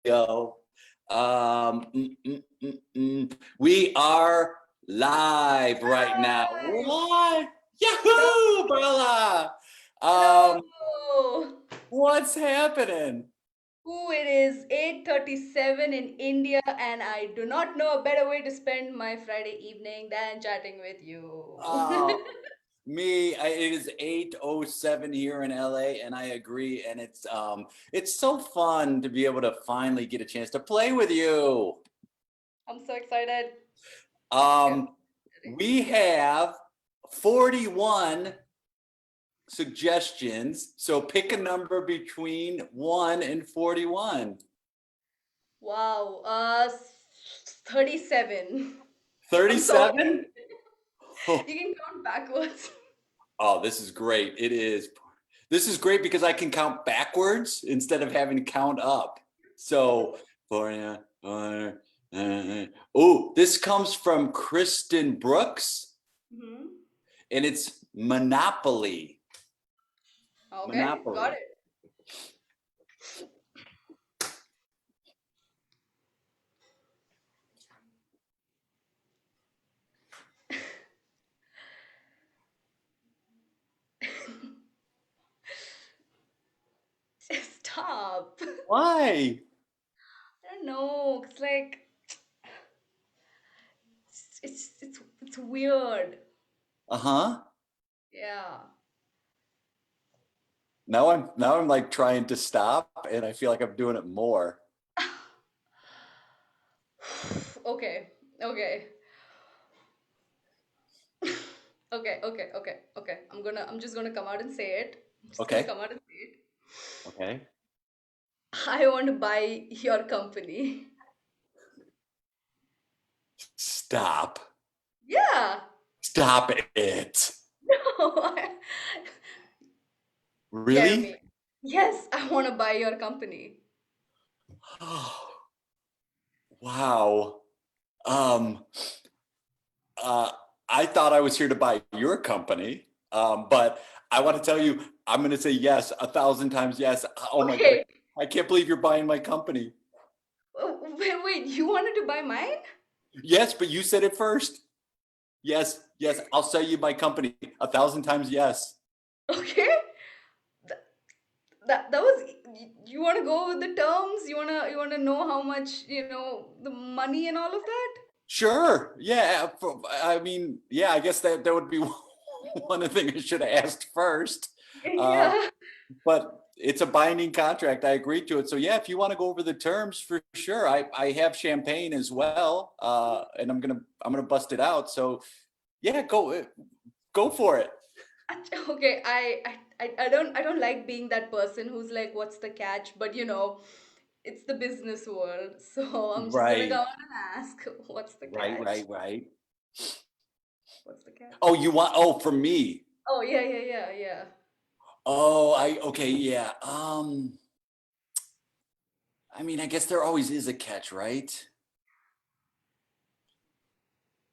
go. We are live right now. Hi. What? Yahoo, Bella! Um, Hello. what's happening? Ooh, it is 8:37 in India, and I do not know a better way to spend my Friday evening than chatting with you. Oh, it is 8:07 here in LA, and I agree. And it's so fun to be able to finally get a chance to play with you. I'm so excited. Okay. Um, we have 41 suggestions. So pick a number between 1 and 41. Wow. 37. I'm sorry. 37? Oh, You can count backwards. oh, this is great. It is. This is great because I can count backwards instead of having to count up. So, oh, this comes from Kristen Brookes, Hmm. and it's Monopoly. Okay, got Monopoly. it. Stop. Why? I don't know. It's like it's weird. Uh-huh. Yeah. Now I'm like trying to stop, and I feel like I'm doing it more. Okay. Okay. Okay. I'm just gonna come out and say it. I'm just gonna Okay. come out and say it. Okay. I want to buy your company. Stop. Yeah. Stop it. No. Really? Jeremy. Yes, I want to buy your company. Wow. Um, uh, I thought I was here to buy your company, but I want to tell you, I'm going to say yes 1,000 times yes. Oh my God. Okay. I can't believe you're buying my company. Wait, you wanted to buy mine? Yes, but you said it first. Yes, yes, I'll sell you my company 1,000 times yes. Okay. Th- that was you want to go with the terms? You want to know how much, the money and all of that? Sure. Yeah. I mean, yeah, I guess that would be one of the things I should have asked first. Uh, Yeah. but it's a binding contract. I agreed to it. So yeah, if you want to go over the terms for sure. I have champagne as well. And I'm gonna bust it out. So yeah, go for it. Okay, I don't like being that person who's like, what's the catch? But it's the business world, so I'm just gonna go Right. on and ask, what's the Right, catch? right, right. What's the catch? Oh, you want for me. Oh yeah, yeah, yeah, yeah. Oh, I okay, yeah. I mean, I guess there always is a catch, right?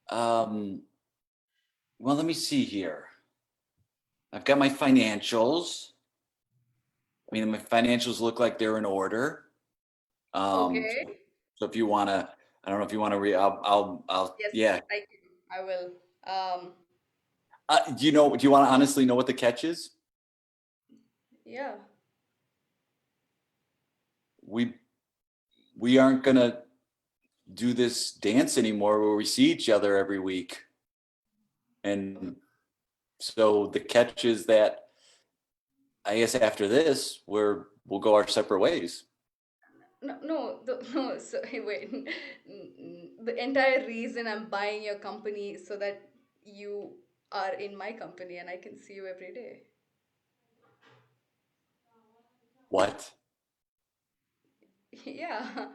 Um, well, let me see here. I've got my financials. I mean, my financials look like they're in order. Um, Okay. so if you want to, I don't know if you want to Yes, yeah. I can. I will. Do you want to honestly know what the catch is? Yeah. We, we aren't going to do this dance anymore where we see each other every week. And so the catch is that I guess after this, we'll go our separate ways. No, no, no. So, hey, wait. The entire reason I'm buying your company is so that you are in my company and I can see you every day. What? Yeah.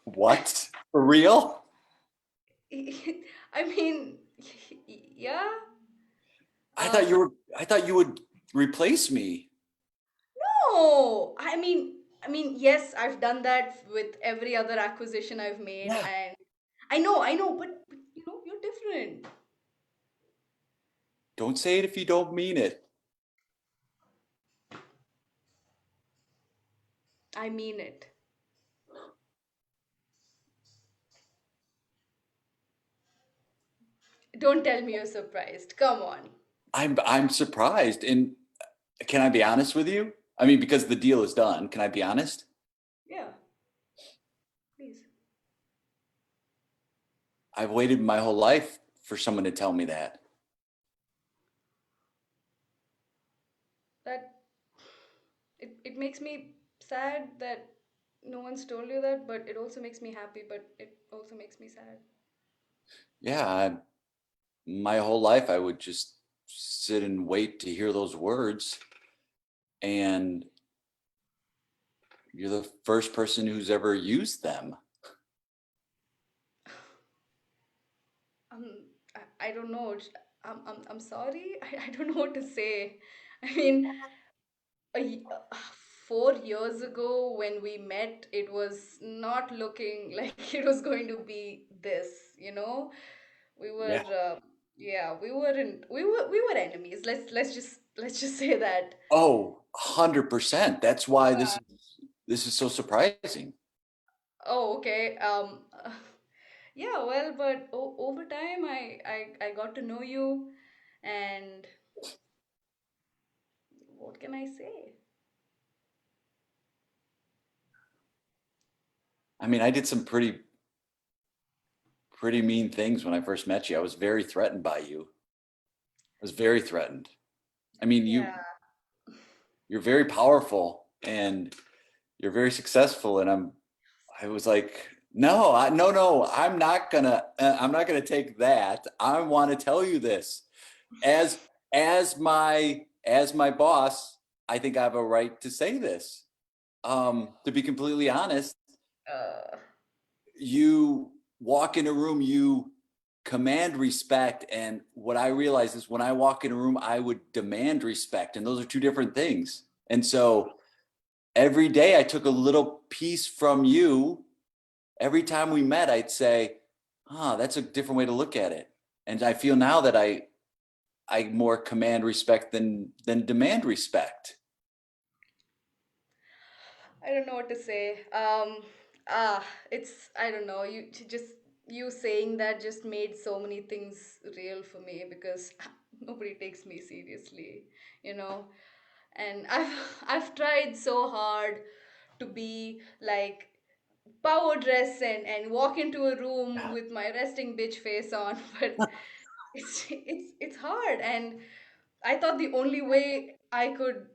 What? For real? I mean, yeah. Um, I thought you would replace me. no, yes, I've done that with every other acquisition I've made, Yeah. and I know, but you're different. Don't say it if you don't mean it. I mean it. Don't tell me you're surprised. Come on. I'm surprised. And can I be honest with you? I mean, because the deal is done. Can I be honest? Yeah, please. I've waited my whole life for someone to tell me that. That it makes me sad that no one's told you that, but it also makes me happy, but it also makes me sad. Yeah, my whole life I would just sit and wait to hear those words. And you're the first person who's ever used them. Um, I don't know. I'm sorry. I don't know what to say. I mean, a, y- 4 years ago when we met, it was not looking like it was going to be this, you know? We were, Yeah. yeah, we were enemies. Let's just say that. Oh, 100%. That's why this is so surprising. Oh, okay. Yeah, well, but over time, I got to know you, and what can I say? I mean, I did some pretty mean things when I first met you. I was very threatened by you. I was very threatened. I mean, Yeah. you're very powerful and you're very successful, and I was like, no, no, I'm not gonna take that. I want to tell you this as as my boss. I think I have a right to say this. To be completely honest, Uh, you walk in a room, you command respect, and what I realize is when I walk in a room, I would demand respect, and those are two different things. And so every day I took a little piece from you. Every time we met, I'd say, that's a different way to look at it. And I feel now that I more command respect than demand respect. I don't know what to say. It's I don't know. You saying that just made so many things real for me because nobody takes me seriously, you know. And I've tried so hard to be like power dress and walk into a room with my resting bitch face on, but it's hard. And I thought the only way I could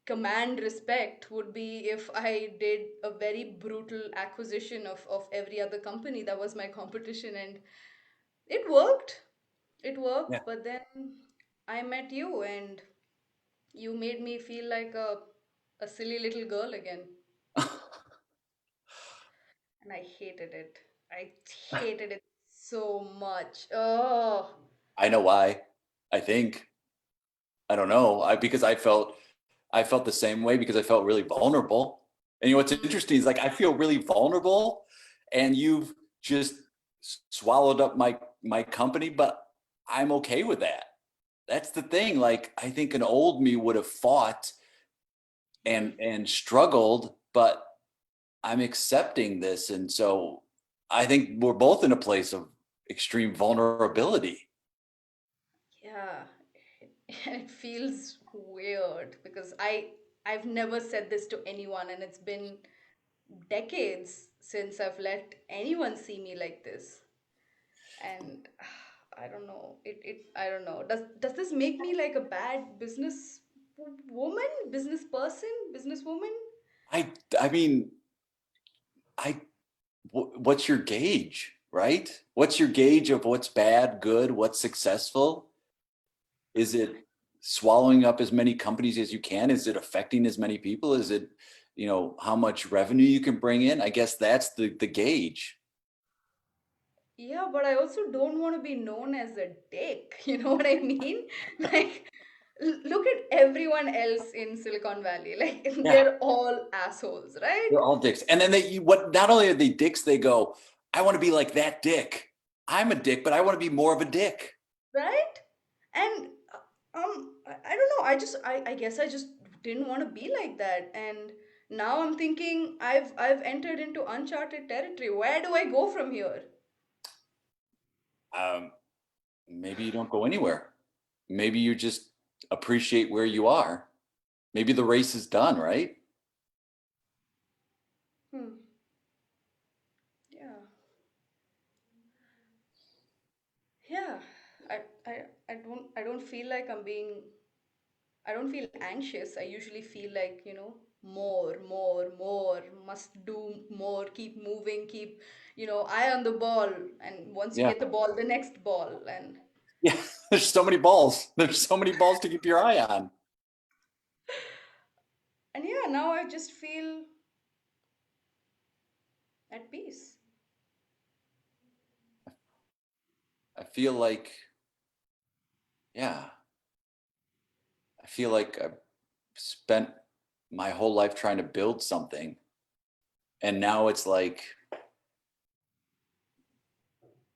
command respect would be if I did a very brutal acquisition of every other company that was my competition, and it worked. It Yeah. worked, but then I met you and you made me feel like a silly little girl again, and I hated it. I hated it so much. Oh, I know why. I think. I don't know. Because I felt the same way because I felt really vulnerable. And you know what's interesting is like I feel really vulnerable, and you've just swallowed up my company, but I'm okay with that. That's the thing. Like I think an old me would have fought and struggled, but I'm accepting this, and so I think we're both in a place of extreme vulnerability. yeah. It feels weird because I've never said this to anyone, and it's been decades since I've let anyone see me like this. And I don't know. It I don't know. Does this make me like a bad business woman, business person, businesswoman? I I mean, I what's your gauge, right? What's your gauge of what's bad, good, what's successful? Is it swallowing up as many companies as you can? Is it affecting as many people? Is it, how much revenue you can bring in? I guess that's the gauge. Yeah, but I also don't want to be known as a dick. You know what I mean? Like, look at everyone else in Silicon Valley. Like, Yeah, they're all assholes, right? they're all dicks. And then what? Not only are they dicks, they go, "I want to be like that dick. I'm a dick, but I want to be more of a dick." Right? And I don't know. I guess I just didn't want to be like that. And now I'm thinking I've entered into uncharted territory. Where do I go from here? Um, maybe you don't go anywhere. Maybe you just appreciate where you are. Maybe the race is done, right? Hmm. Yeah. Yeah. I, I I don't feel like I don't feel anxious. I usually feel like, more, more, more, must do more, keep moving, keep, eye on the ball. And once you Yeah. get the ball, the next ball. Yeah. There's so many balls. There's so many balls to keep your eye on. And yeah, now I just feel at peace. I feel like, yeah, I feel like I've spent my whole life trying to build something. And now it's like,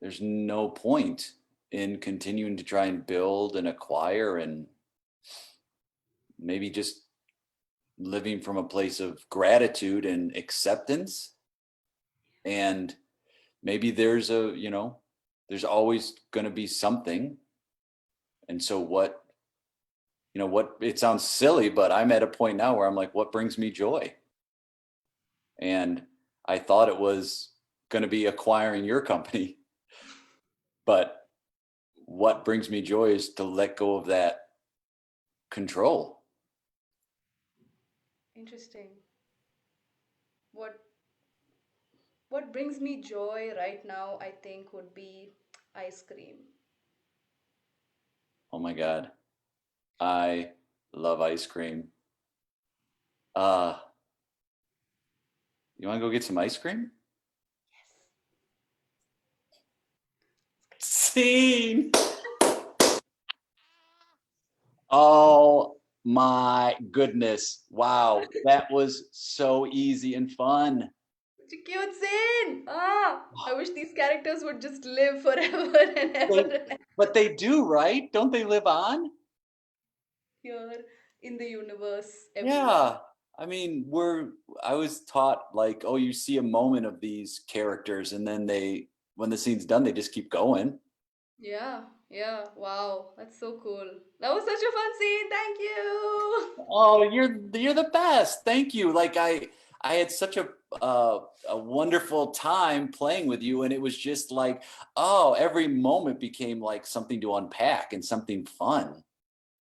there's no point in continuing to try and build and acquire and maybe just living from a place of gratitude and acceptance. And maybe there's always going to be something. And so what it sounds silly, but I'm at a point now where I'm like, what brings me joy? And I thought it was going to be acquiring your company, but what brings me joy is to let go of that control. Interesting. What what brings me joy right now, I think, would be ice cream. Oh my God. I love ice cream. Uh, you want to go get some ice cream? Scene. Oh my goodness. Wow. That was so easy and fun. Such a cute scene! I wish these characters would just live forever and ever They, and ever but they do, right? Don't they live on? here in the universe everywhere. Yeah. I mean, I was taught like, oh, you see a moment of these characters and then when the scene's done, they just keep going. Yeah, yeah, wow, that's so cool. That was such a fun scene, thank you! Oh, you're the best. Thank you. Like I had such a wonderful time playing with you, and it was just like, oh, every moment became like something to unpack and something fun.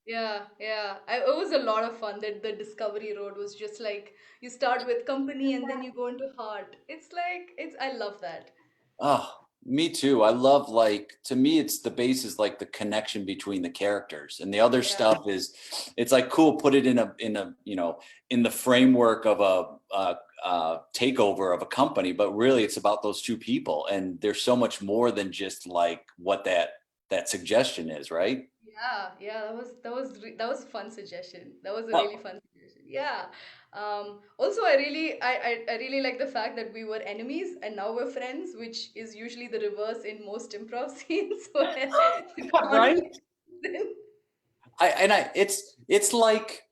Yeah, yeah. It was a lot of fun. That the discovery road was just like you start with company and then you go into heart. It's like I love that. Oh, me too. I love like to me it's the base is like the connection between the characters and the other Yeah, stuff is it's like cool put it in a in the framework of a takeover of a company, but really it's about those two people and there's so much more than just like what that suggestion is, right? yeah, yeah. That was a fun suggestion. That was a really Oh, fun suggestion. Yeah. Also, I really like the fact that we were enemies and now we're friends, which is usually the reverse in most improv scenes where the right? conflict is in. It's like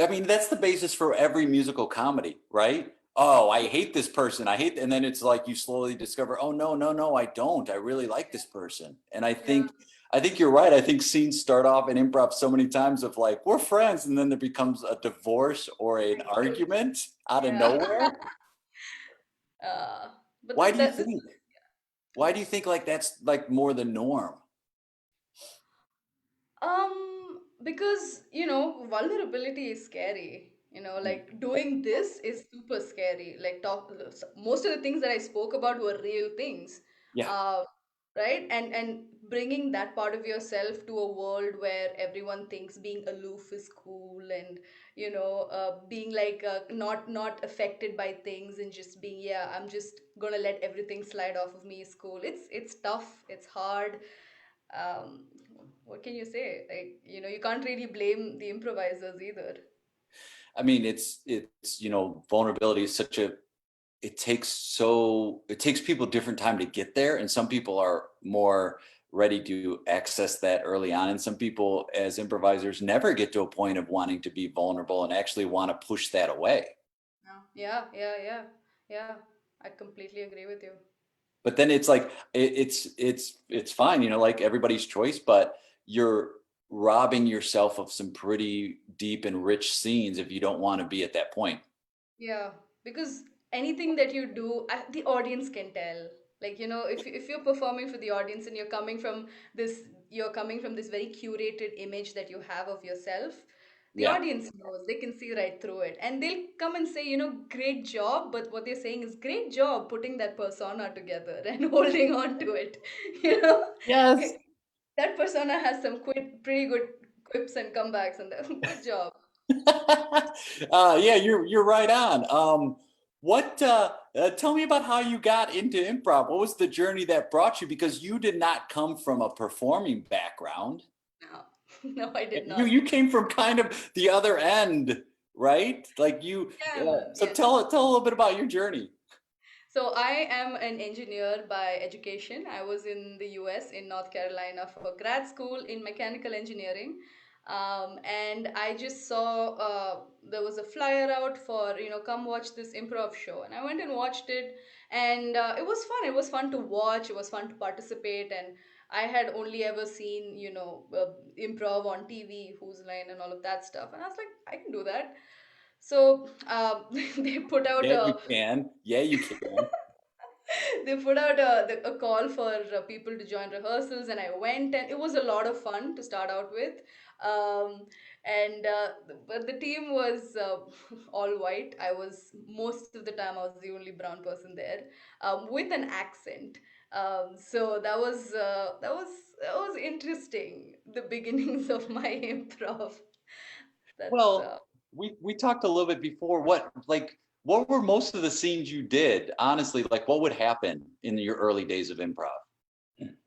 I mean, that's the basis for every musical comedy, right? Oh, I hate this person. I hate, and then it's like you slowly discover, oh no, no, no, I don't. I really like this person. And Yeah, I think you're right. I think scenes start off in improv so many times of like, we're friends, and then there becomes a divorce or an argument out of yeah. nowhere. Uh, but Why do you this think? Why do you think like that's like more the norm? because vulnerability is scary. Like doing this is super scary. Like most of the things that I spoke about were real things. Yeah. Uh, right? And bringing that part of yourself to a world where everyone thinks being aloof is cool, and being like not affected by things, and just being, yeah, I'm just gonna let everything slide off of me is cool. It's tough. It's hard. um, what can you say? Like, you can't really blame the improvisers either. I mean, vulnerability is such a it takes people different time to get there and some people are more ready to access that early on and some people as improvisers never get to a point of wanting to be vulnerable and actually want to push that away. Yeah. I completely agree with you. But then it's like it's fine, you know, like everybody's choice, but you're robbing yourself of some pretty deep and rich scenes if you don't want to be at that point. Yeah, because anything that you do, the audience can tell. Like, if you're performing for the audience and you're coming from this very curated image that you have of yourself, the Yeah. audience knows. They can see right through it. And they'll come and say, great job. But what they're saying is, great job putting that persona together and holding on to it. You know, Yes. that persona has some pretty good quips and comebacks, and good job. Yeah, you're right on. What tell me about how you got into improv. What was the journey that brought you? Because you did not come from a performing background. No, no, I did You not. came from kind of the other end, right? Like you. Yeah, man. So Yes. tell a little bit about your journey. So I am an engineer by education. I was in the US in North Carolina for grad school in mechanical engineering. And I just saw there was a flyer out for, come watch this improv show. And I went and watched it. And it was fun. It was fun to watch. It was fun to participate. And I had only ever seen, improv on TV, Who's Line, and all of that stuff. And I was like, I can do that. So they put out Yeah, you a can. Yeah, you can. they put out a call for people to join rehearsals, and I went, and it was a lot of fun to start out with. um, and but the team was all white. I was Most of the time I was the only brown person there, with an accent. So that was interesting, the beginnings of my improv. That's Well, we talked a little bit before. What were most of the scenes you did? Honestly, like what would happen in your early days of improv?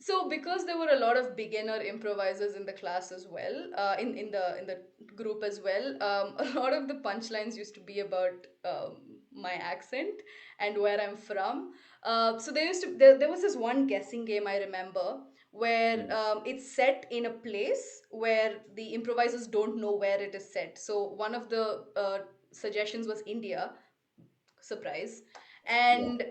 So because there were a lot of beginner improvisers in the class as well, in the group as well, a lot of the punchlines used to be about my accent and where I'm from. So there was this one guessing game I remember where Mm. it's set in a place where the improvisers don't know where it is set. So one of the suggestions was India, surprise. Yeah. And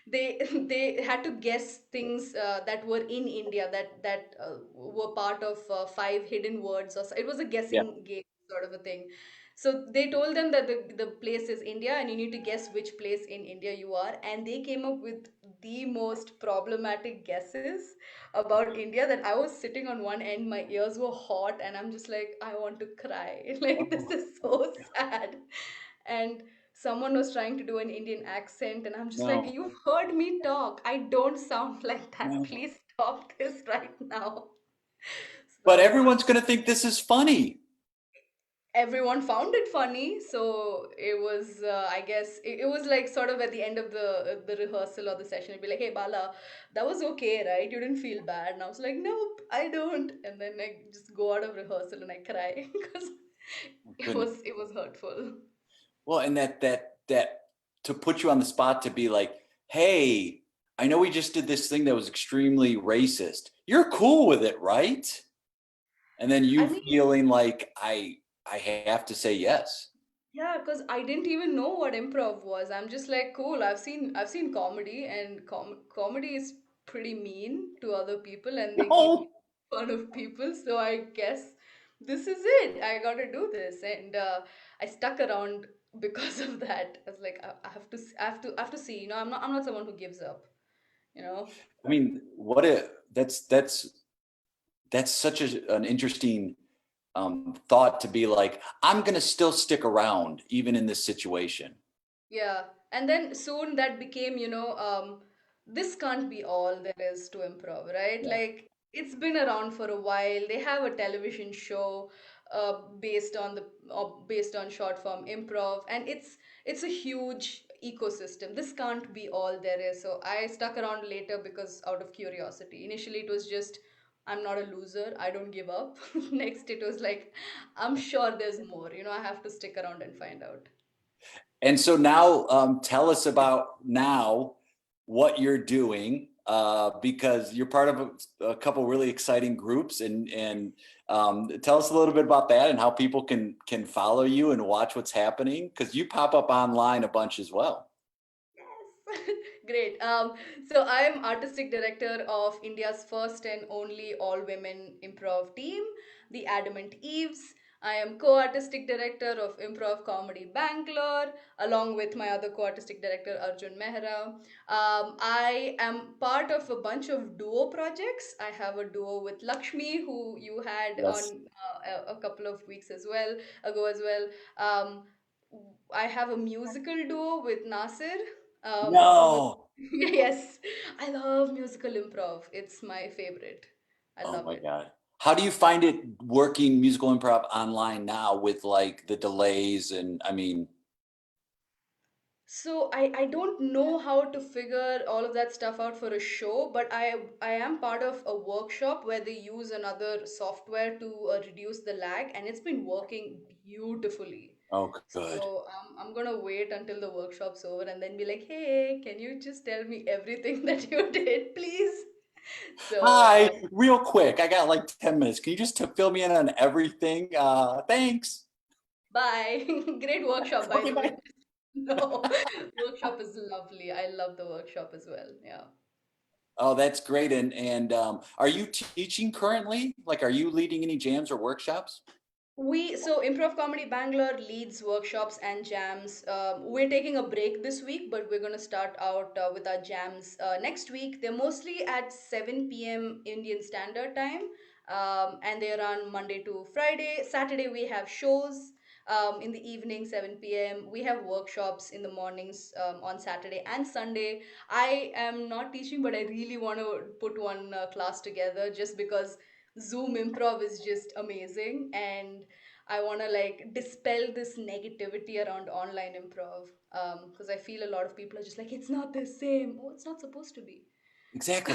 they had to guess things that were in India, that were part of five hidden words, or it was a Yeah. guessing game sort of a thing. So they told them that the place is India, and you need to guess which place in India you are, and they came up with the most problematic guesses about India that I was sitting on one end, my ears were hot, and I'm just like, I want to cry. Like, this Oh, is so sad. And someone was trying to do an Indian accent, and I'm just like, no, you've heard me talk. I don't sound like that. no. Please stop this right now. But So everyone's gonna think this is funny. everyone found it funny. So it was, I guess, it was like sort of at the end of the rehearsal or the session, it'd be like, hey, Bala, that was okay, right? You didn't feel bad. And I was like, nope, I don't. And then I just go out of rehearsal and I cry because Oh, it goodness. was it was hurtful. Well, and that to put you on the spot to be like, hey, I know we just did this thing that was extremely racist. You're cool with it, right? And then I you mean, feeling like I have to say yes. yeah, because I didn't even know what improv was. I'm just like, cool. I've seen comedy, and comedy is pretty mean to other people, and they keep No. making fun of people. So I guess this is it. I got to do this, and I stuck around because of that. I was like, I have to, I have to see. I'm not someone who gives up. You know. I mean, what a that's such an interesting thought to be like, I'm going to still stick around even in this situation. Yeah, and then soon that became, this can't be all there is to improv, right? Yeah. Like, it's been around for a while. They have a television show based on short form improv, and it's a huge ecosystem. This can't be all there is. So I stuck around later because out of curiosity. Initially, it was just, I'm not a loser. I don't give up. Next, it was like, I'm sure there's more. I have to stick around and find out. And so now tell us about now what you're doing. because you're part of a couple really exciting groups, and tell us a little bit about that and how people can follow you and watch what's happening because you pop up online a bunch as well. Yes. Great. So I'm artistic director of India's first and only all-women improv team, the Adamant Eves. I am co-artistic director of Improv Comedy Bangalore, along with my other co-artistic director Arjun Mehra. I am part of a bunch of duo projects. I have a duo with Lakshmi, who you had Yes. on a couple of weeks as well ago as well. Um, I have a musical duo with Nasir, who No. yes, I love musical improv. It's my favorite. I Oh love my it. God. How do you find it working musical improv online now with like the delays and I mean, So I don't know how to figure all of that stuff out for a show, but I am part of a workshop where they use another software to reduce the lag, and it's been working beautifully. oh good. So I'm gonna wait until the workshop's over and then be like, hey, can you just tell me everything that you did, please? So Hi, real quick. I got like 10 minutes. Can you just fill me in on everything? Thanks. bye. Great workshop, by Okay, the way. bye. No, workshop is lovely. I love the workshop as well. Yeah. Oh, that's great. And are you teaching currently? Like, are you leading any jams or workshops? So Improv Comedy Bangalore leads workshops and jams. We're taking a break this week, but we're gonna start out with our jams next week. They're mostly at 7 p.m. Indian Standard Time, and they run Monday to Friday. Saturday we have shows in the evening, 7 p.m. We have workshops in the mornings on Saturday and Sunday. I am not teaching, but I really want to put one class together just because Zoom improv is just amazing, and I want to like dispel this negativity around online improv because I feel a lot of people are just like, it's not the same. Oh, it's not supposed to be. Exactly.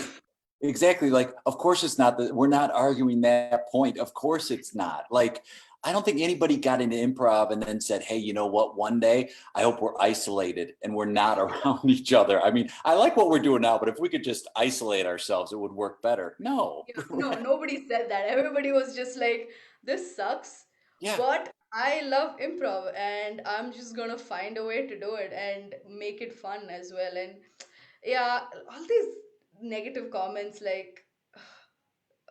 Exactly. Like, of course it's not that we're not arguing that point. Of course it's not. Like, I don't think anybody got into improv and then said, hey, you know what? One day I hope we're isolated and we're not around each other. I mean, I like what we're doing now, but if we could just isolate ourselves, it would work better. No. Yeah, no, nobody said that. Everybody was just like, this sucks, Yeah. but I love improv and I'm just gonna find a way to do it and make it fun as well. And yeah, all these negative comments like,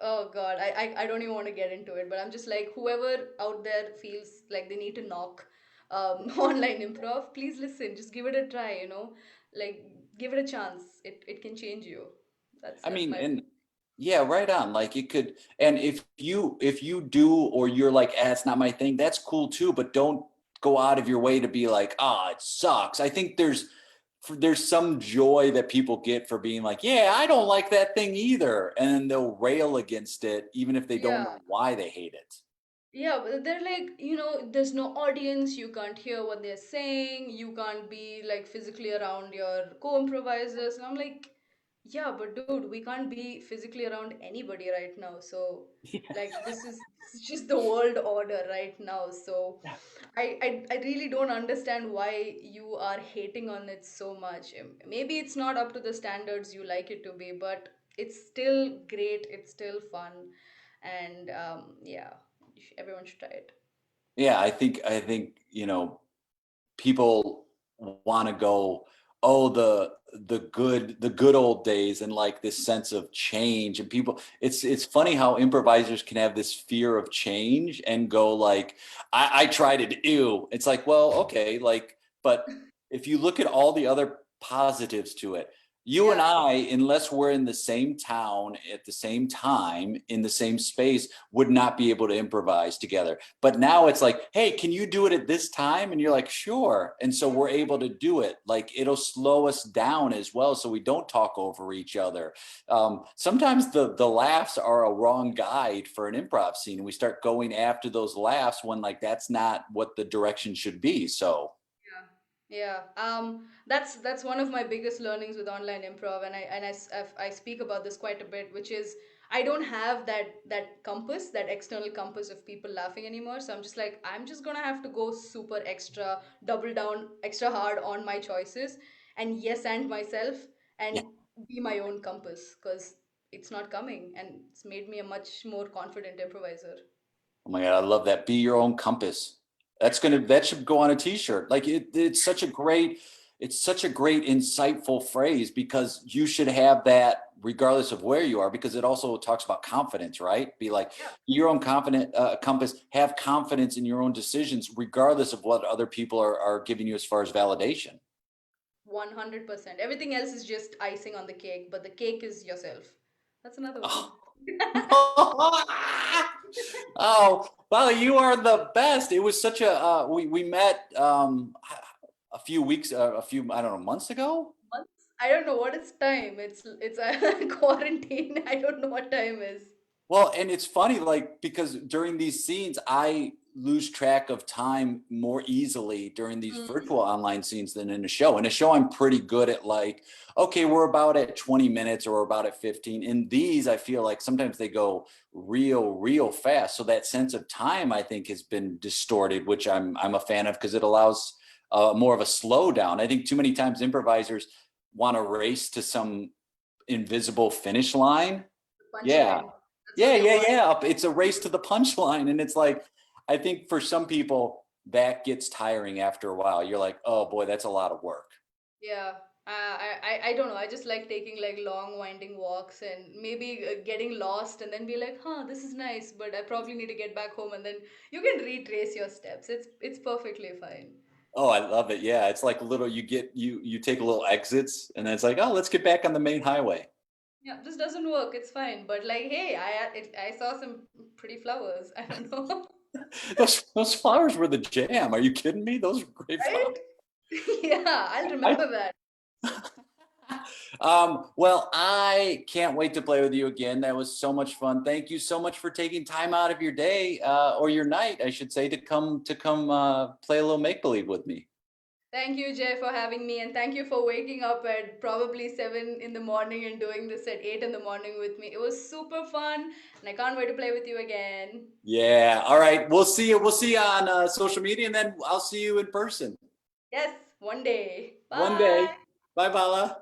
oh God, I don't even want to get into it, but I'm just like, whoever out there feels like they need to knock online improv, please listen, just give it a try, like give it a chance. It can change you. I That's mean, my and yeah, right on. Like it could, and if you do, or you're like, it's not my thing, that's cool too. But don't go out of your way to be like, it sucks. I think there's some joy that people get for being like, yeah, I don't like that thing either, and then they'll rail against it, even if they don't yeah. know why they hate it. Yeah, but they're like, there's no audience, you can't hear what they're saying, you can't be like physically around your co-improvisers. And I'm like, yeah, but dude, we can't be physically around anybody right now. So like this is just the world order right now. So Yeah. I really don't understand why you are hating on it so much. Maybe it's not up to the standards you like it to be, but it's still great, it's still fun. And yeah, everyone should try it. Yeah, I think people want to go, oh, the good old days, and like this sense of change, and people, it's funny how improvisers can have this fear of change and go like, I tried it, ew. It's like, well, okay, like, but if you look at all the other positives to it, you and Yeah, I, unless we're in the same town at the same time in the same space, would not be able to improvise together. But now it's like, hey, can you do it at this time? And you're like, sure. And so we're able to do it. Like it'll slow us down as well, so we don't talk over each other. Sometimes the laughs are a wrong guide for an improv scene, and we start going after those laughs when like that's not what the direction should be. So yeah, yeah. That's one of my biggest learnings with online improv, and I speak about this quite a bit, which is I don't have that compass, that external compass of people laughing anymore. So I'm just like, I'm just gonna have to go super extra, double down extra hard on my choices, and yes, and myself, yeah, and be my own compass because it's not coming, and it's made me a much more confident improviser. Oh my God, I love that. Be your own compass. That should go on a t-shirt. Like it's such a great insightful phrase because you should have that regardless of where you are, because it also talks about confidence, right? Be like Yeah, your own confident compass, have confidence in your own decisions, regardless of what other people are giving you as far as validation. 100%. Everything else is just icing on the cake, but the cake is yourself. That's another one. Oh. Oh, wow, you are the best. It was such a we met a few weeks a few I don't know months ago. Months? I don't know what it's time. It's a quarantine. I don't know what time is. Well, and it's funny, like, because during these scenes, I lose track of time more easily during these Mm. virtual online scenes than in a show. In a show, I'm pretty good at like, okay, we're about at 20 minutes or we're about at 15. In these, I feel like sometimes they go real fast. So that sense of time, I think, has been distorted, which I'm a fan of because it allows more of a slowdown. I think too many times improvisers want to race to some invisible finish line. Yeah. Punchline. That's what they want. Yeah. It's a race to the punchline. And it's like, I think for some people that gets tiring after a while. You're like, oh boy, that's a lot of work. Yeah. I don't know. I just like taking like long winding walks and maybe getting lost and then be like, huh, this is nice, but I probably need to get back home, and then you can retrace your steps. It's perfectly fine. Oh, I love it. Yeah. It's like little, you take little exits and then it's like, oh, let's get back on the main highway. Yeah, this doesn't work. It's fine. But like, hey, I saw some pretty flowers. I don't know. Those flowers were the jam. Are you kidding me? Those were great Right? flowers. Yeah, I'll I, remember that. well, I can't wait to play with you again. That was so much fun. Thank you so much for taking time out of your day or your night, I should say, to come play a little make believe with me. Thank you, Jay, for having me, and thank you for waking up at probably 7 in the morning and doing this at 8 in the morning with me. It was super fun, and I can't wait to play with you again. Yeah. All right. We'll see you. We'll see you on social media, and then I'll see you in person Yes, one day. one day. Bye. Bye, Bala.